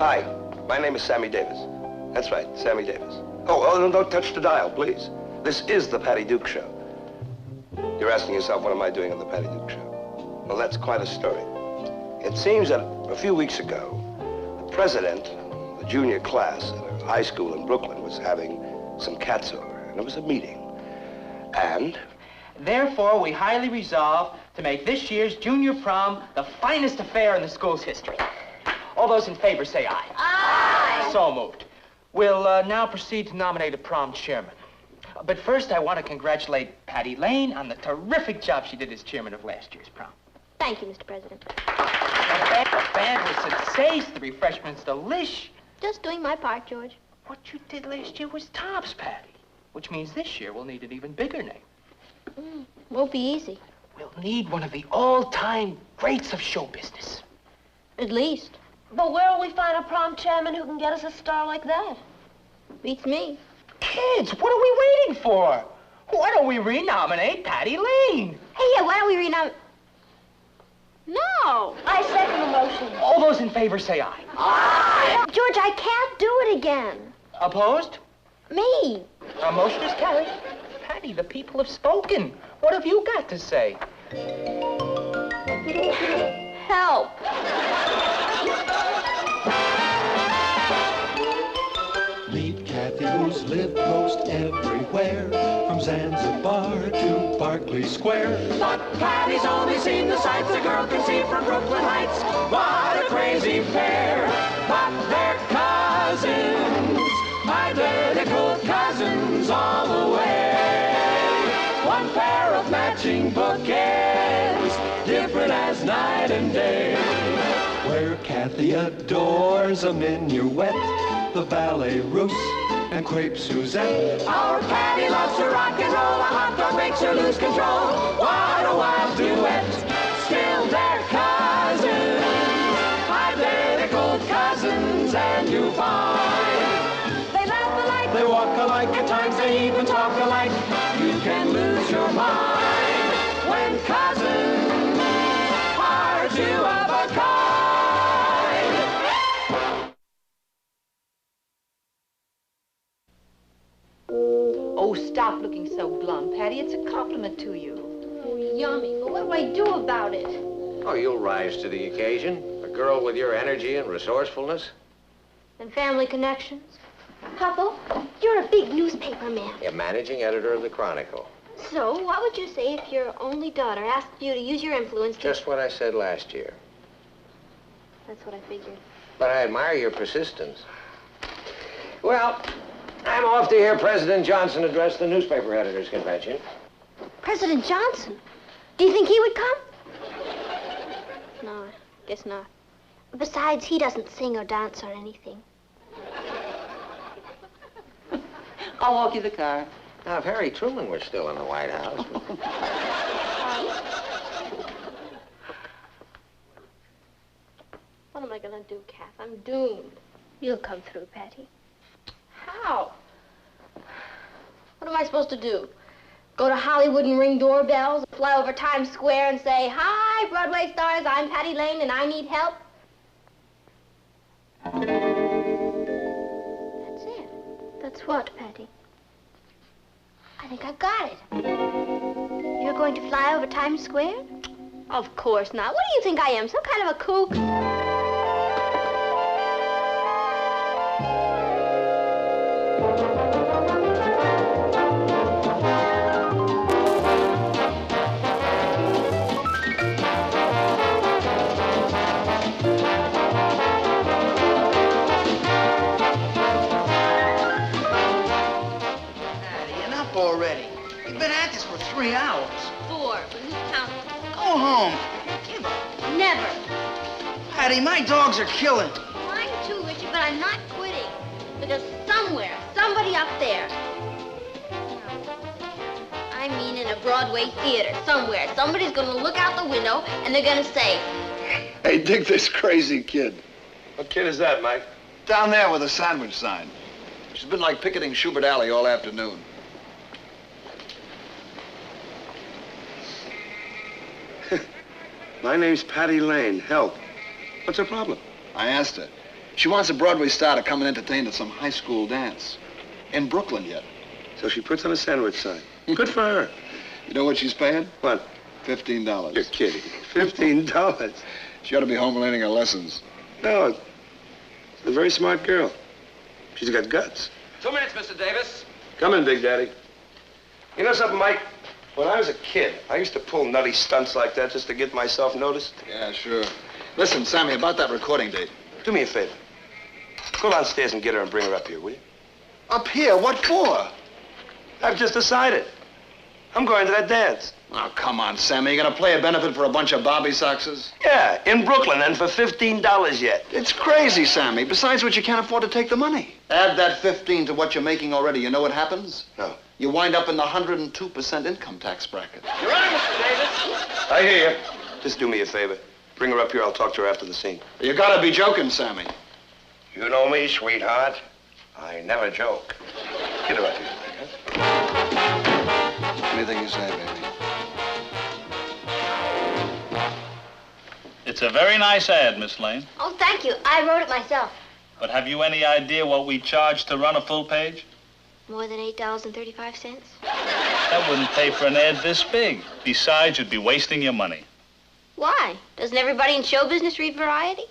Hi, my name is Sammy Davis. That's right, Sammy Davis. Oh, don't touch the dial, please. This is the Patty Duke Show. You're asking yourself, what am I doing on the Patty Duke Show? Well, that's quite a story. It seems that a few weeks ago, the president of the junior class at a high school in Brooklyn was having some cats over, and there was a meeting. And? Therefore, we highly resolve to make this year's junior prom the finest affair in the school's history. All those in favor say aye. Aye. So moved. We'll now proceed to nominate a prom chairman. But first, I want to congratulate Patty Lane on the terrific job she did as chairman of last year's prom. Thank you, Mr. President. The band was sensational. The refreshments delish. Just doing my part, George. What you did last year was tops, Patty. Which means this year we'll need an even bigger name. Won't be easy. We'll need one of the all-time greats of show business. At least. But where will we find a prom chairman who can get us a star like that? Beats me. Kids, what are we waiting for? Why don't we renominate Patty Lane? Hey, yeah, why don't we renominate... No! I second the motion. All those in favor say aye. Aye! George, I can't do it again. Opposed? Me. Our motion is carried. Patty, the people have spoken. What have you got to say? Help. Meet Kathy, who's lived most everywhere, from Zanzibar to Berkeley Square. But Patty's only seen the sights a girl can see from Brooklyn Heights. What a crazy pair! But they're cousins, identical cousins all the way. One pair of matching bookends, different as night and day. Where Kathy adores a minuet, the ballet russe, and crepe Suzette. Our Patty loves to rock and roll, a hot dog makes her lose control. What a wild duet, still they're cousins, identical cousins, and you find they laugh alike, they walk alike, at times they even talk alike. You can lose your mind when cousins are two of a kind. Oh, stop looking so glum, Patty. It's a compliment to you. Oh, yummy. But what do I do about it? Oh, you'll rise to the occasion. A girl with your energy and resourcefulness. And family connections. Papa, you're a big newspaper man. You're managing editor of the Chronicle. So, what would you say if your only daughter asked you to use your influence to... Just what I said last year. That's what I figured. But I admire your persistence. Well, I'm off to hear President Johnson address the newspaper editors' convention. President Johnson? Do you think he would come? No, I guess not. Besides, he doesn't sing or dance or anything. I'll walk you the car. Now, if Harry Truman were still in the White House... What am I gonna do, Kath? I'm doomed. You'll come through, Patty. How? What am I supposed to do? Go to Hollywood and ring doorbells, fly over Times Square and say, "Hi, Broadway stars, I'm Patty Lane and I need help"? That's it. That's what, Patty? I think I've got it. You're going to fly over Times Square? Of course not. What do you think I am, some kind of a kook? Already. You've been at this for 3 hours. 4, but who's counting? Go home. Give up. Never. Patty, my dogs are killing. Mine too, Richard, but I'm not quitting. Because somewhere, somebody up there, I mean in a Broadway theater, somewhere, somebody's gonna look out the window and they're gonna say, Hey, dig this crazy kid. What kid is that, Mike? Down there with a sandwich sign. She's been like picketing Schubert Alley all afternoon. My name's Patty Lane. Help. What's her problem? I asked her. She wants a Broadway star to come and entertain at some high school dance. In Brooklyn yet. So she puts on a sandwich sign. Good for her. You know what she's paying? What? $15. You're kidding. $15. She ought to be home learning her lessons. No, she's a very smart girl. She's got guts. 2 minutes, Mr. Davis. Come in, Big Daddy. You know something, Mike? When I was a kid, I used to pull nutty stunts like that just to get myself noticed. Yeah, sure. Listen, Sammy, about that recording date. Do me a favor. Go downstairs and get her and bring her up here, will you? Up here? What for? I've just decided. I'm going to that dance. Oh, come on, Sammy. You're gonna play a benefit for a bunch of Bobby Soxers? Yeah, in Brooklyn, and for $15 yet. It's crazy, Sammy. Besides which, you can't afford to take the money. Add that 15 to what you're making already. You know what happens? No. You wind up in the 102% income tax bracket. You're right, Mr. Davis. I hear you. Just do me a favor. Bring her up here. I'll talk to her after the scene. You gotta be joking, Sammy. You know me, sweetheart. I never joke. Get her up here. Anything you say, baby. It's a very nice ad, Miss Lane. Oh, thank you. I wrote it myself. But have you any idea what we charge to run a full page? More than $8.35? That wouldn't pay for an ad this big. Besides, you'd be wasting your money. Why? Doesn't everybody in show business read Variety?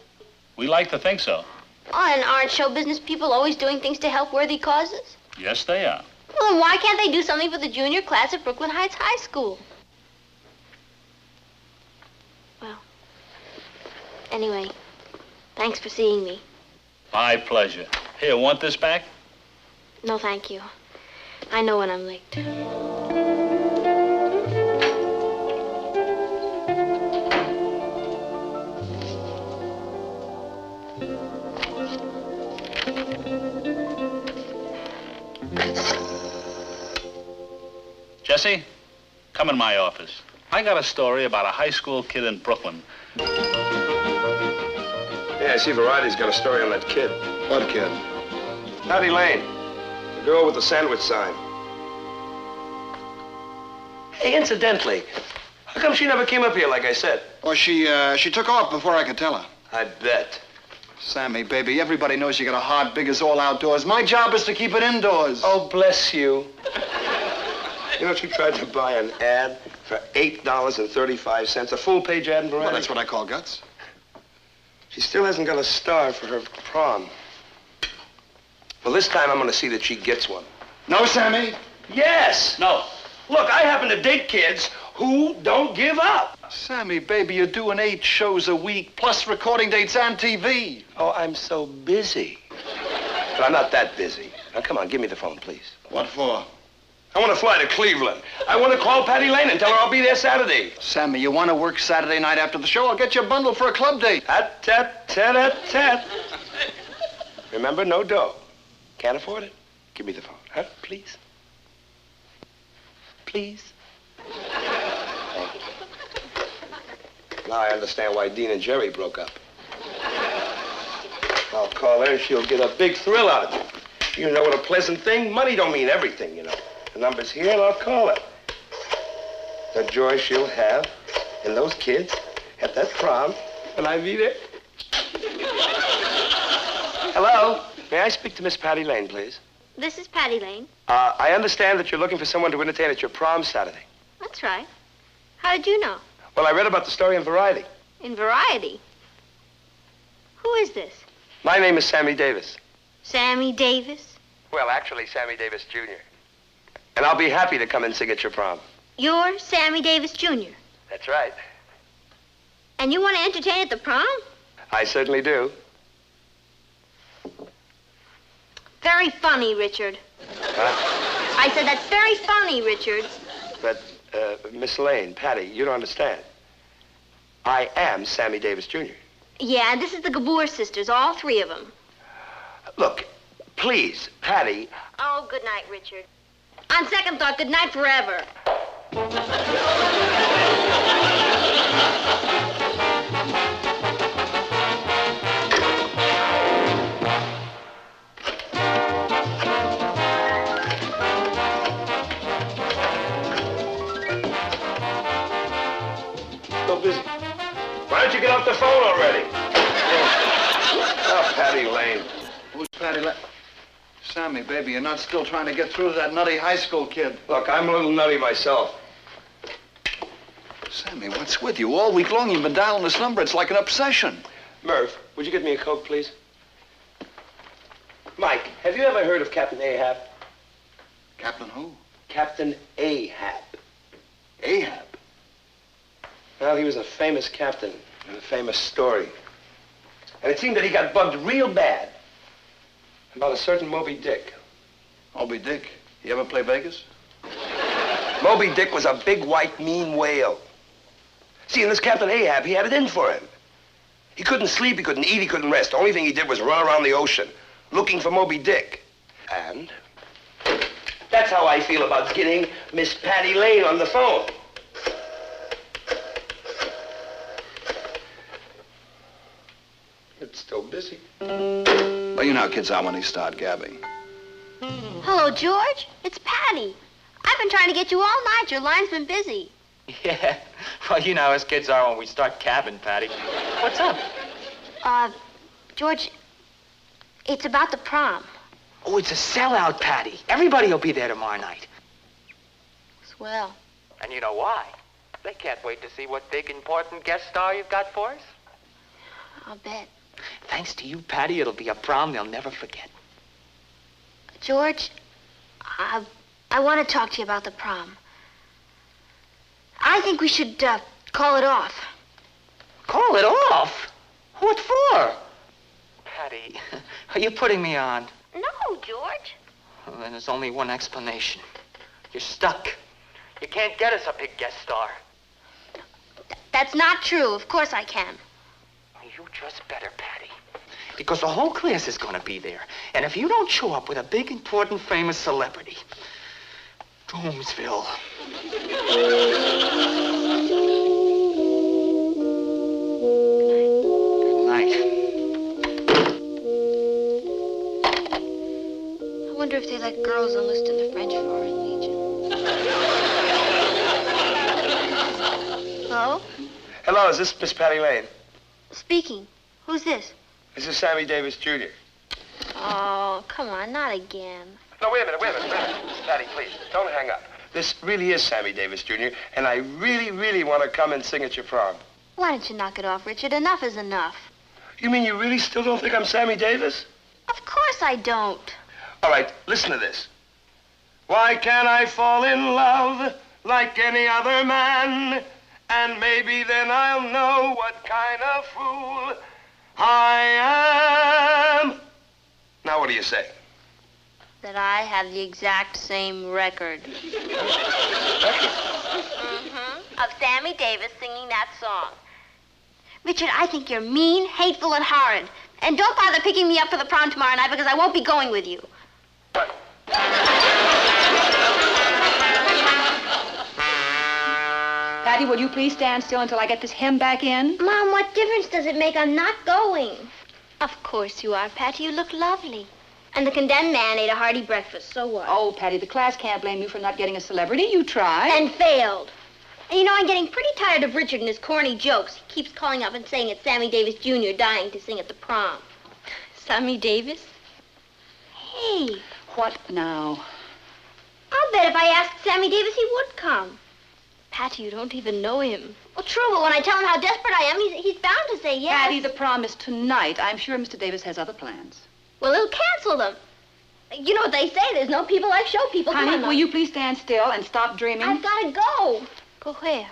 We like to think so. Oh, and aren't show business people always doing things to help worthy causes? Yes, they are. Well, then why can't they do something for the junior class at Brooklyn Heights High School? Well, anyway, thanks for seeing me. My pleasure. Here, want this back? No, thank you. I know when I'm licked. Jesse, come in my office. I got a story about a high school kid in Brooklyn. Yeah, I see Variety's got a story on that kid. What kid? Patty Lane. The girl with the sandwich sign. Hey, incidentally, how come she never came up here like I said? Oh, she took off before I could tell her. I bet. Sammy, baby, everybody knows you got a heart big as all outdoors. My job is to keep it indoors. Oh, bless you. You know, she tried to buy an ad for $8.35, a full-page ad in Variety. Well, that's what I call guts. She still hasn't got a star for her prom. Well, this time I'm going to see that she gets one. No, Sammy? Yes! No. Look, I happen to date kids who don't give up. Sammy, baby, you're doing 8 shows a week, plus recording dates and TV. Oh, I'm so busy. But I'm not that busy. Now, come on, give me the phone, please. What for? I want to fly to Cleveland. I want to call Patty Lane and tell her I'll be there Saturday. Sammy, you want to work Saturday night after the show? I'll get you a bundle for a club date. Tat-tat-tat-tat-tat. Remember, no dough. Can't afford it? Give me the phone, huh? Please. Please. Thank you. Now I understand why Dean and Jerry broke up. I'll call her and she'll get a big thrill out of it. You know what a pleasant thing? Money don't mean everything, you know. The number's here and I'll call her. The joy she'll have in those kids at that prom when I be there. Hello? May I speak to Miss Patty Lane, please? This is Patty Lane. I understand that you're looking for someone to entertain at your prom Saturday. That's right. How did you know? Well, I read about the story in Variety. In Variety? Who is this? My name is Sammy Davis. Sammy Davis? Well, actually, Sammy Davis, Jr. And I'll be happy to come and sing at your prom. You're Sammy Davis, Jr.? That's right. And you want to entertain at the prom? I certainly do. Very funny, Richard. Huh? I said that's very funny, Richard. But, Miss Lane, Patty, you don't understand. I am Sammy Davis, Jr. Yeah, this is the Gabor sisters, all 3 of them. Look, please, Patty. Oh, good night, Richard. On second thought, good night forever. So busy. Why don't you get off the phone already? Oh, Patty Lane. Who's Patty Lane? Sammy, baby, you're not still trying to get through to that nutty high school kid. Look, I'm a little nutty myself. Sammy, what's with you? All week long you've been dialing this number. It's like an obsession. Merv, would you get me a Coke, please? Mike, have you ever heard of Captain Ahab? Captain who? Captain Ahab. Ahab? Well, he was a famous captain in a famous story. And it seemed that he got bugged real bad about a certain Moby Dick. Moby Dick? You ever play Vegas? Moby Dick was a big, white, mean whale. See, and this Captain Ahab, he had it in for him. He couldn't sleep, he couldn't eat, he couldn't rest. The only thing he did was run around the ocean, looking for Moby Dick. And that's how I feel about getting Miss Patty Lane on the phone. It's still busy. Well, you know how kids are when they start gabbing. Hello, George. It's Patty. I've been trying to get you all night. Your line's been busy. Yeah. Well, you know how us kids are when we start cabbing, Patty. What's up? George, it's about the prom. Oh, it's a sellout, Patty. Everybody will be there tomorrow night. Swell. And you know why? They can't wait to see what big, important guest star you've got for us. I'll bet. Thanks to you, Patty, it'll be a prom they'll never forget. George, I want to talk to you about the prom. I think we should call it off. Call it off? What for? Patty, are you putting me on? No, George. Well, then there's only one explanation. You're stuck. You can't get us a big guest star. That's not true. Of course I can. You just better, Patty. Because the whole class is going to be there. And if you don't show up with a big, important, famous celebrity, Doomsville. Good night. I wonder if they let girls enlist in the French Foreign Legion. Hello? Hello, is this Miss Patty Lane? Speaking. Who's this? This is Sammy Davis, Jr. Oh, come on, not again. No, wait a minute. Patty, please, don't hang up. This really is Sammy Davis, Jr., and I really, really want to come and sing at your prom. Why don't you knock it off, Richard? Enough is enough. You mean you really still don't think I'm Sammy Davis? Of course I don't. All right, listen to this. Why can't I fall in love like any other man? And maybe then I'll know what kind of fool I am. Now, what do you say? That I have the exact same record. Of Sammy Davis singing that song. Richard, I think you're mean, hateful, and horrid. And don't bother picking me up for the prom tomorrow night because I won't be going with you. What? Patty, will you please stand still until I get this hem back in? Mom, what difference does it make? I'm not going. Of course you are, Patty. You look lovely. And the condemned man ate a hearty breakfast, so what? Oh, Patty, the class can't blame you for not getting a celebrity. You tried. And failed. And you know, I'm getting pretty tired of Richard and his corny jokes. He keeps calling up and saying it's Sammy Davis, Jr. dying to sing at the prom. Sammy Davis? Hey. What now? I'll bet if I asked Sammy Davis, he would come. Patty, you don't even know him. Well, true, but when I tell him how desperate I am, he's bound to say yes. Patty, the prom is tonight. I'm sure Mr. Davis has other plans. Well, he'll cancel them. You know what they say, there's no people like show people. Honey, Come on, will you please stand still and stop dreaming? I've got to go. Go where?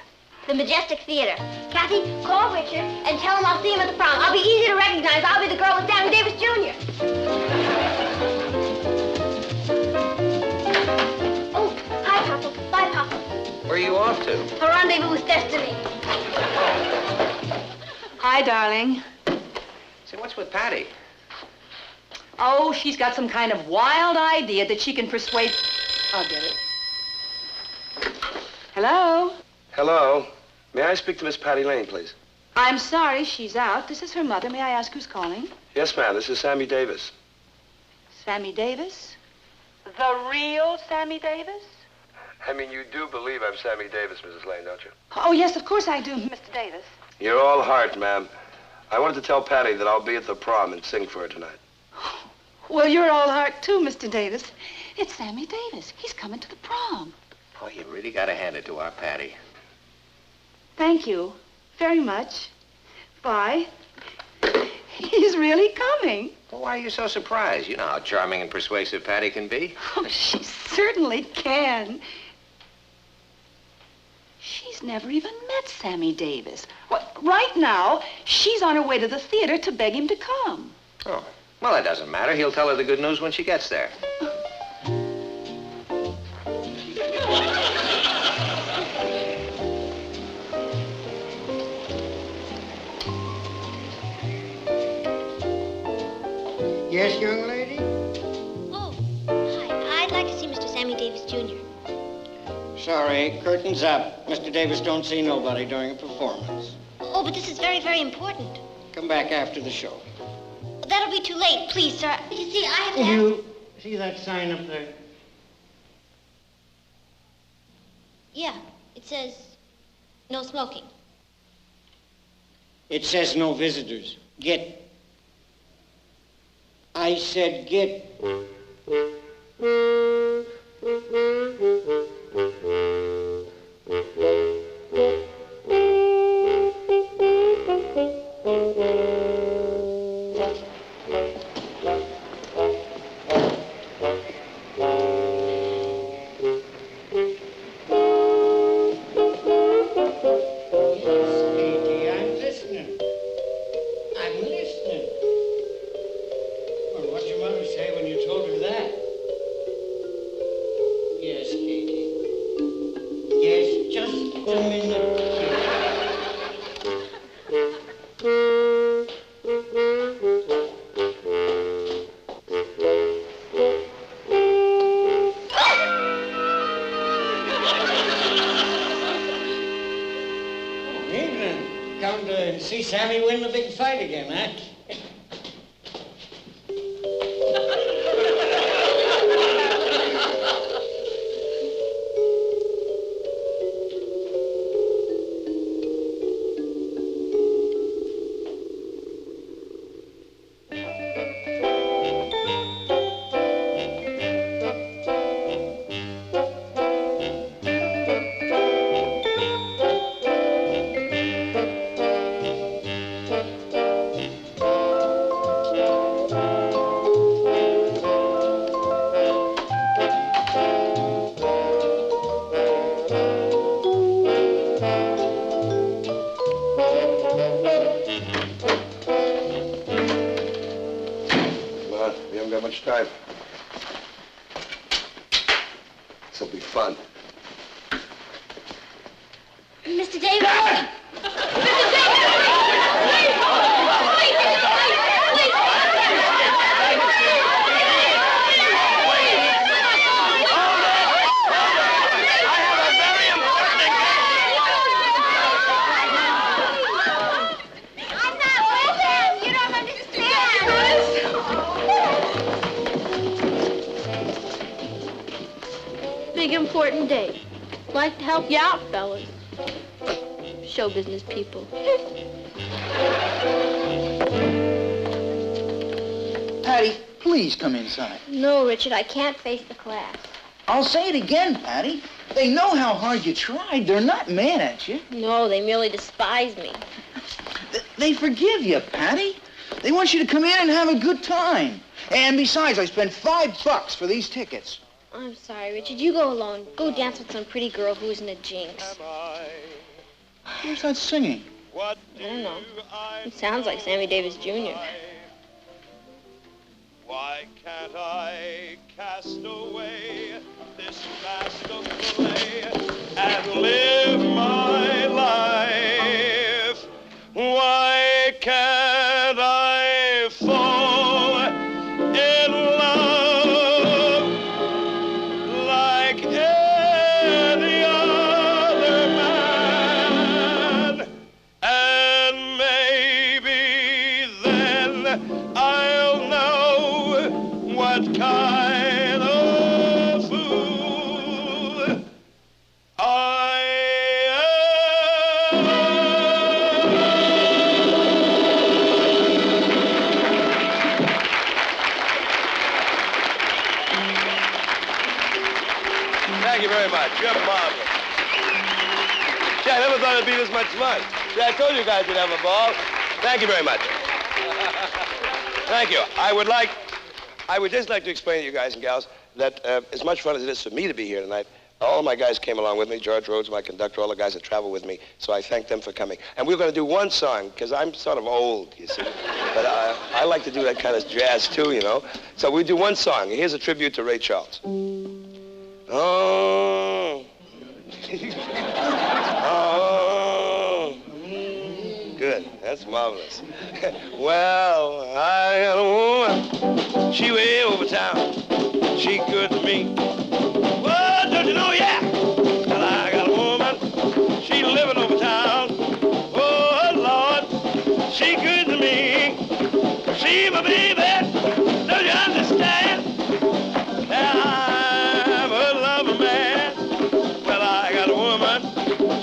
The Majestic Theater. Kathy, call Richard and tell him I'll see him at the prom. I'll be easy to recognize. I'll be the girl with Sammy Davis, Jr. Oh, hi, Papa. Bye, Papa. Where are you off to? A rendezvous with destiny. Hi, darling. Say, what's with Patty? Oh, she's got some kind of wild idea that she can persuade... I'll get it. Hello? Hello. May I speak to Miss Patty Lane, please? I'm sorry, she's out. This is her mother. May I ask who's calling? Yes, ma'am. This is Sammy Davis. Sammy Davis? The real Sammy Davis? I mean, you do believe I'm Sammy Davis, Mrs. Lane, don't you? Oh, yes, of course I do, Mr. Davis. You're all heart, ma'am. I wanted to tell Patty that I'll be at the prom and sing for her tonight. Well, you're all heart, too, Mr. Davis. It's Sammy Davis. He's coming to the prom. Oh, you really got to hand it to our Patty. Thank you very much. Bye. He's really coming. Well, why are you so surprised? You know how charming and persuasive Patty can be. Oh, she certainly can. She's never even met Sammy Davis. Well, right now, she's on her way to the theater to beg him to come. Oh, well, it doesn't matter. He'll tell her the good news when she gets there. Yes, young lady? Oh, hi. I'd like to see Mr. Sammy Davis, Jr. Sorry, curtain's up. Mr. Davis don't see nobody during a performance. Oh, but this is very, very important. Come back after the show. That'll be too late. Please, sir. You see, I have to... You see that sign up there? Yeah, it says no smoking. It says no visitors. Get. I said get. See Sammy win the big fight again, huh? Time. This'll be fun. Mr. Davis! Important day. Like to help you out, fellas. Show business people. Patty, please come inside. No, Richard, I can't face the class. I'll say it again, Patty. They know how hard you tried. They're not mad at you. No, they merely despise me. They forgive you, Patty. They want you to come in and have a good time. And besides, I spent $5 for these tickets. I'm sorry, Richard. You go alone. Go dance with some pretty girl who isn't a jinx. Who's that singing? I don't know. It sounds like Sammy Davis, Jr. Why can't I cast away this mask of clay and live my life? Why can't I fall in love like any other man? And maybe then I'll know what kind of fool I am. You're marvelous. Gee, I never thought it'd be this much fun. See, I told you guys you'd have a ball. Thank you very much. Thank you. I would just like to explain to you guys and gals that as much fun as it is for me to be here tonight, all of my guys came along with me. George Rhodes, my conductor, all the guys that travel with me. So I thank them for coming. And we're going to do one song, because I'm sort of old, you see. But I like to do that kind of jazz, too, you know. So we do one song. Here's a tribute to Ray Charles. Oh. Oh. Good. That's marvelous. Well, I got a woman. She way over town. She good to me. Well, don't you know, yeah. Well, I got a woman. She living over town. Oh, Lord. She good to me. She my baby. Don't you understand? I'm a lover man. Well, I got a woman.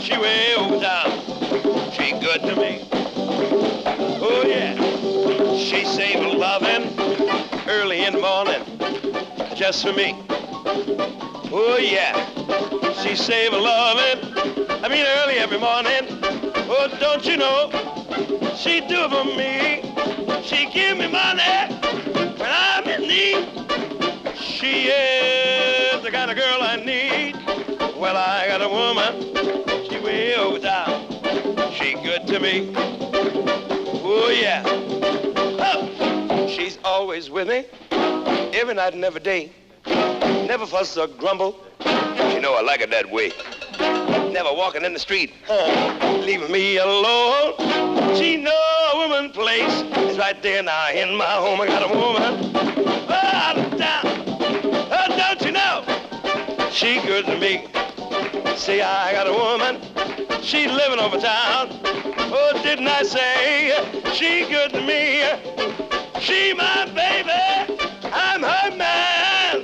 She way over town. She good to me. Oh, yeah. She saved a loving early in the morning just for me. Oh, yeah. She save a loving, early every morning. Oh, don't you know, she do it for me. She give me money when I'm in need. She is the kind of girl I need. Well, I got a woman, she way over town. She good to me. Oh, yeah. Oh, she's always with me, every night and every day. Never fuss or grumble. You know I like it that way. Never walking in the street, leaving me alone. She know a woman place. It's right there now in my home. I got a woman out of town. Oh, don't you know? She good to me. See, I got a woman. She living over town. Oh, didn't I say she good to me? She my baby. I'm her man.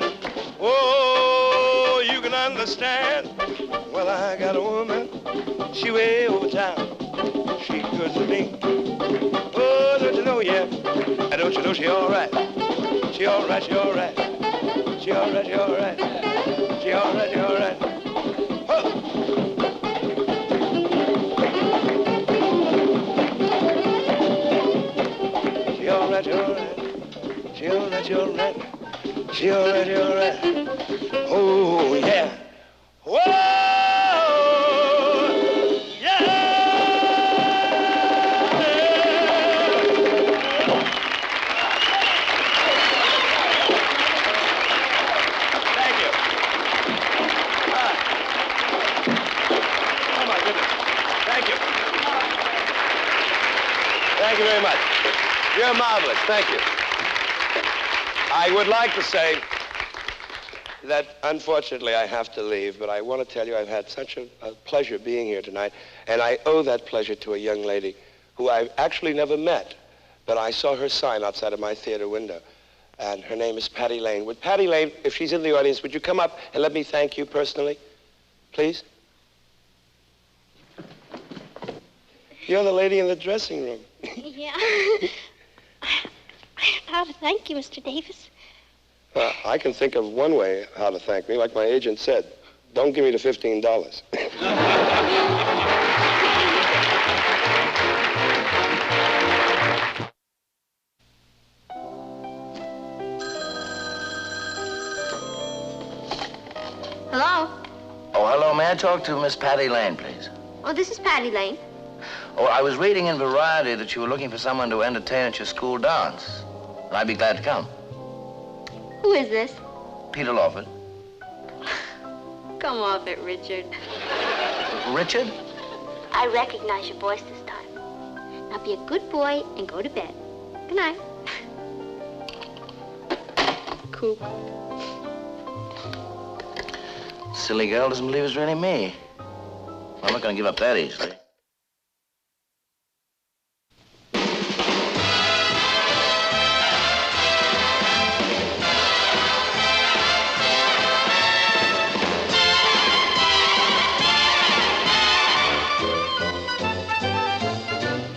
Oh, you can understand. Well, I got a woman. She way over town. She good to me. Oh, don't you know, yeah. And don't you know she all right. She all right, she all right. She all right, she all right. She all right, she all right. Oh. She all right, she all right. She all right, she all right. She all right, she all right. Oh, yeah. Whoa! Yeah! Thank you. Oh, my goodness. Thank you. Thank you very much. You're marvelous. Thank you. I would like to say that, unfortunately, I have to leave, but I want to tell you I've had such a pleasure being here tonight, and I owe that pleasure to a young lady who I've actually never met, but I saw her sign outside of my theater window, and her name is Patty Lane. Would Patty Lane, if she's in the audience, would you come up and let me thank you personally, please? You're the lady in the dressing room. Yeah. How to thank you, Mr. Davis? I can think of one way how to thank me. Like my agent said, don't give me the $15. Hello? Oh, hello. May I talk to Miss Patty Lane, please? Oh, this is Patty Lane. Oh, I was reading in Variety that you were looking for someone to entertain at your school dance. And I'd be glad to come. Who is this? Peter Lawford. Come off it, Richard. Richard? I recognize your voice this time. Now be a good boy and go to bed. Good night. Coop. Silly girl doesn't believe it's really me. I'm not going to give up that easily.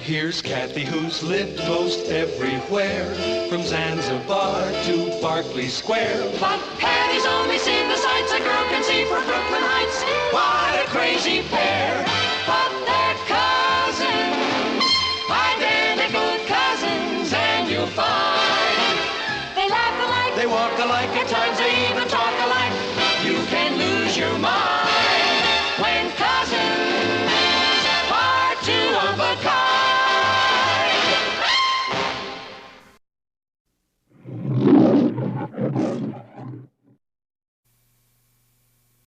Here's Kathy, who's lived most everywhere, from Zanzibar to Berkeley Square. But Patty's only seen the sights a girl can see from Brooklyn Heights. talk alike. At times they even talk